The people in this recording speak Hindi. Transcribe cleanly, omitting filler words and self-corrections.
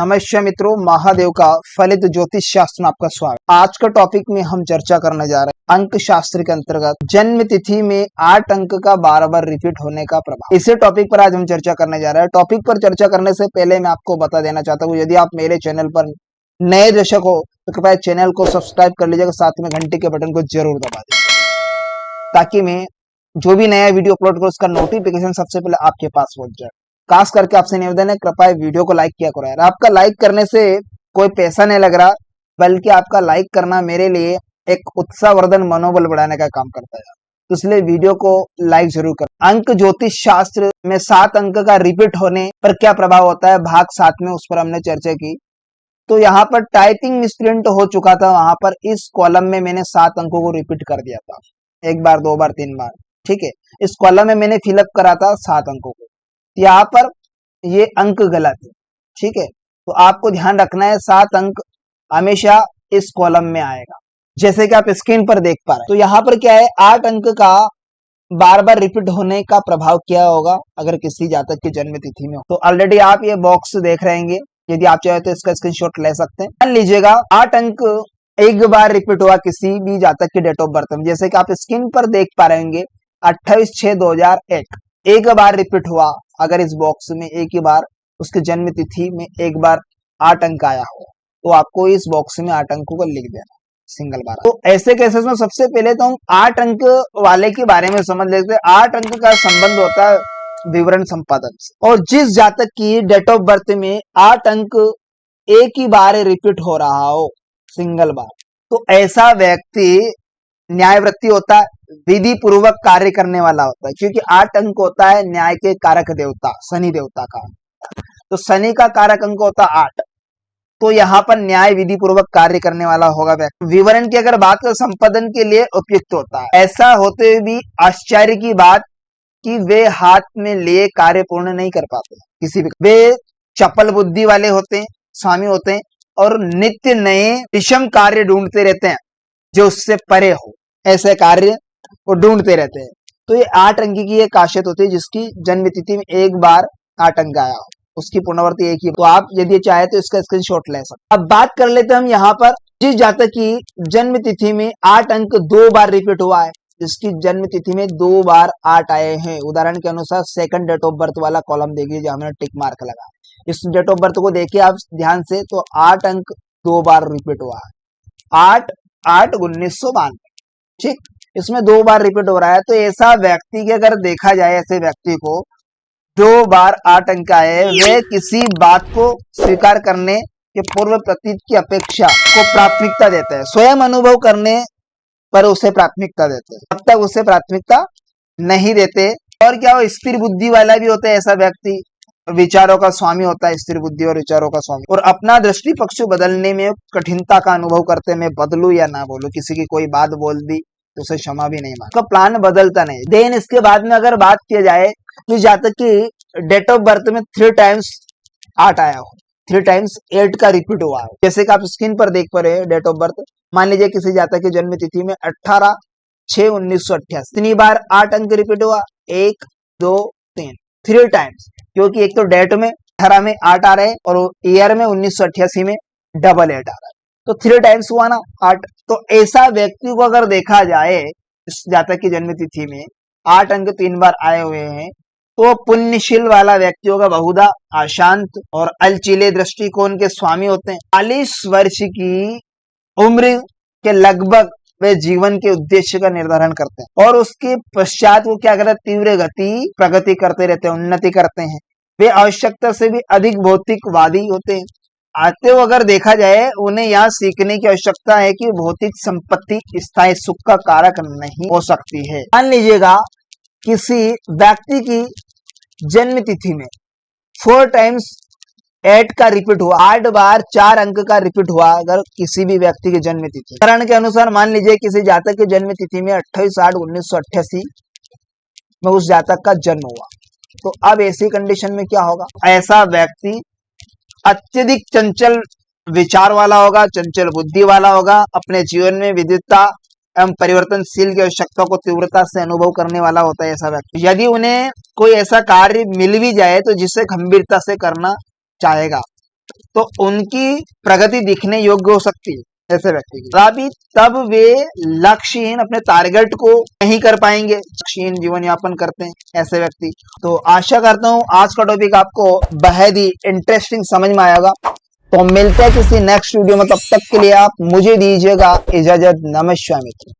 नमस्कार मित्रों, महादेव का फलित ज्योतिष शास्त्र में आपका स्वागत। आज का टॉपिक में हम चर्चा करने जा रहे हैं अंक शास्त्र के अंतर्गत जन्म तिथि में 8 अंक का बार बार रिपीट होने का प्रभाव। इसी टॉपिक पर आज हम चर्चा करने जा रहे हैं। टॉपिक पर चर्चा करने से पहले मैं आपको बता देना चाहता हूँ, यदि आप मेरे चैनल पर नए दर्शक हो तो कृपया चैनल को सब्सक्राइब कर लीजिएगा, साथ में घंटी के बटन को जरूर दबा दीजिएगा ताकि मैं जो भी नया वीडियो अपलोड करूँ उसका नोटिफिकेशन सबसे पहले आपके पास पहुंच जाए। खास करके आपसे निवेदन है, कृपया वीडियो को लाइक किया करो यार। आपका लाइक करने से कोई पैसा नहीं लग रहा, बल्कि आपका लाइक करना मेरे लिए एक उत्साहवर्धन मनोबल बढ़ाने का काम करता है, तो इसलिए वीडियो को लाइक जरूर करें। अंक ज्योतिष शास्त्र में 7 अंक का रिपीट होने पर क्या प्रभाव होता है, भाग 7 में उस पर हमने चर्चा की। तो यहाँ पर टाइपिंग मिसप्रिंट हो चुका था, वहां पर इस कॉलम में मैंने 7 अंकों को रिपीट कर दिया था, 1 बार 2 बार 3 बार, ठीक है। इस कॉलम में मैंने फिलअप करा था 7 अंकों को, यहाँ पर ये अंक गलत है, ठीक है। तो आपको ध्यान रखना है 7 अंक हमेशा इस कॉलम में आएगा, जैसे कि आप स्क्रीन पर देख पा रहे हैं। तो यहाँ पर क्या है, 8 अंक का बार बार रिपीट होने का प्रभाव क्या होगा अगर किसी जातक की जन्म तिथि में हो। तो ऑलरेडी आप ये बॉक्स देख रहे हैं, यदि आप चाहे तो इसका स्क्रीनशॉट ले सकते हैं। मान लीजिएगा 8 अंक एक बार रिपीट हुआ किसी भी जातक की डेट ऑफ बर्थ में, जैसे कि आप स्क्रीन पर देख पा रहे होंगे 28/6/2001 एक बार रिपीट हुआ। अगर इस बॉक्स में एक ही बार उसकी जन्म तिथि में एक बार 8 अंक आया हो तो आपको इस बॉक्स में 8 अंकों को लिख देना सिंगल बार। तो ऐसे केसेस में सबसे पहले तो हम 8 अंक वाले के बारे में समझ लेते हैं। 8 अंक का संबंध होता है विवरण संपादन से, और जिस जातक की डेट ऑफ बर्थ में 8 अंक एक ही बार रिपीट हो रहा हो सिंगल बार, तो ऐसा व्यक्ति न्यायवृत्ति होता है, विधि पूर्वक कार्य करने वाला होता है, क्योंकि 8 अंक होता है न्याय के कारक देवता शनि देवता का। तो शनि का कारक अंक होता है 8, तो यहाँ पर न्याय विधि पूर्वक कार्य करने वाला होगा व्यक्ति। विवरण की अगर बात करें संपादन के लिए उपयुक्त होता है। ऐसा होते हुए भी आश्चर्य की बात कि वे हाथ में लिए कार्य पूर्ण नहीं कर पाते किसी भी। वे चपल बुद्धि वाले होते हैं, स्वामी होते हैं, और नित्य नए विषम कार्य ढूंढते रहते हैं जो उससे परे हो, ऐसे कार्य वो ढूंढते रहते हैं। तो ये 8 अंक की एक खासियत होती है, जिसकी जन्म तिथि में एक बार 8 अंक आया हो उसकी पुनरावृत्ति एक ही। तो आप यदि चाहे तो इसका स्क्रीनशॉट ले सकते। अब बात कर लेते हैं हम यहाँ पर जिस जातक की जन्म तिथि में 8 अंक 2 बार रिपीट हुआ है, जिसकी जन्म तिथि में 2 बार 8 आए हैं। उदाहरण के अनुसार सेकंड डेट ऑफ बर्थ वाला कॉलम देखिए जहां हमने टिक मार्क लगा, इस डेट ऑफ बर्थ को देखिए आप ध्यान से, तो 8 अंक 2 बार रिपीट हुआ है, 8/8/1992, ठीक। इसमें 2 बार रिपीट हो रहा है। तो ऐसा व्यक्ति के अगर देखा जाए, ऐसे व्यक्ति को 2 बार 8 अंक आए, वे किसी बात को स्वीकार करने के पूर्व प्रतीत की अपेक्षा को प्राथमिकता देते हैं, स्वयं अनुभव करने पर उसे प्राथमिकता देते हैं, तब तक उसे प्राथमिकता नहीं देते। और क्या वो स्थिर बुद्धि वाला भी होता है ऐसा व्यक्ति, विचारों का स्वामी होता है, स्थिर बुद्धि और विचारों का स्वामी, और अपना दृष्टि पक्ष बदलने में कठिनता का अनुभव करते हैं। मैं बदलू या ना बोलू, किसी की कोई बात बोल दी तो उसे क्षमा भी नहीं मांगता, उसका प्लान बदलता नहीं। देन इसके बाद में अगर बात की जाए तो जातक की डेट ऑफ बर्थ में 3 टाइम्स 8 आया हो, 3 टाइम्स 8 का रिपीट हुआ है, जैसे कि आप स्क्रीन पर देख पा रहे हैं डेट ऑफ बर्थ। मान लीजिए किसी जातक की जन्म तिथि में 18/6/1988 इतनी बार 8 अंक रिपीट हुआ, 1 2 3 टाइम्स, क्योंकि एक तो डेट में 18 में 8 आ रहे और ईयर में 1988 में 888 आ रहा है, तो 3 टाइम्स हुआ ना 8। तो ऐसा व्यक्ति को अगर देखा जाए इस जातक की जन्म तिथि में 8 अंक 3 बार आए हुए हैं, तो पुण्यशील वाला व्यक्ति होगा, बहुधा अशांत और अलचीले दृष्टिकोण के स्वामी होते हैं। 40 वर्ष की उम्र के लगभग वे जीवन के उद्देश्य का निर्धारण करते हैं, और उसके पश्चात वो क्या करते हैं, तीव्र गति प्रगति करते रहते हैं, उन्नति करते हैं। वे आवश्यकता से भी अधिक भौतिकवादी होते हैं। आते हुए अगर देखा जाए, उन्हें यहाँ सीखने की आवश्यकता है कि भौतिक संपत्ति स्थायी सुख का कारक नहीं हो सकती है। मान लीजिएगा किसी व्यक्ति की जन्म तिथि में 4 टाइम्स 8 का रिपीट हुआ, 8 बार 4 अंक का रिपीट हुआ अगर किसी भी व्यक्ति की जन्म तिथि। उदाहरण के अनुसार मान लीजिए किसी जातक की जन्म तिथि में 28/8/1988 में उस जातक का जन्म हुआ, तो अब ऐसी कंडीशन में क्या होगा, ऐसा व्यक्ति अत्यधिक चंचल विचार वाला होगा, चंचल बुद्धि वाला होगा, अपने जीवन में विविधता एवं परिवर्तनशील की आवश्यकता को तीव्रता से अनुभव करने वाला होता है ऐसा व्यक्ति। यदि उन्हें कोई ऐसा कार्य मिल भी जाए तो जिसे गंभीरता से करना चाहेगा, तो उनकी प्रगति दिखने योग्य हो सकती है ऐसे व्यक्ति की। खराबी तब वे लक्ष्यहीन अपने टारगेट को नहीं कर पाएंगे, लक्ष्यहीन जीवन यापन करते हैं ऐसे व्यक्ति। तो आशा करता हूँ आज का टॉपिक आपको बेहद ही इंटरेस्टिंग समझ में आएगा। तो मिलते हैं किसी नेक्स्ट वीडियो में, तब तक के लिए आप मुझे दीजिएगा इजाजत। नमस्कार मित्रों।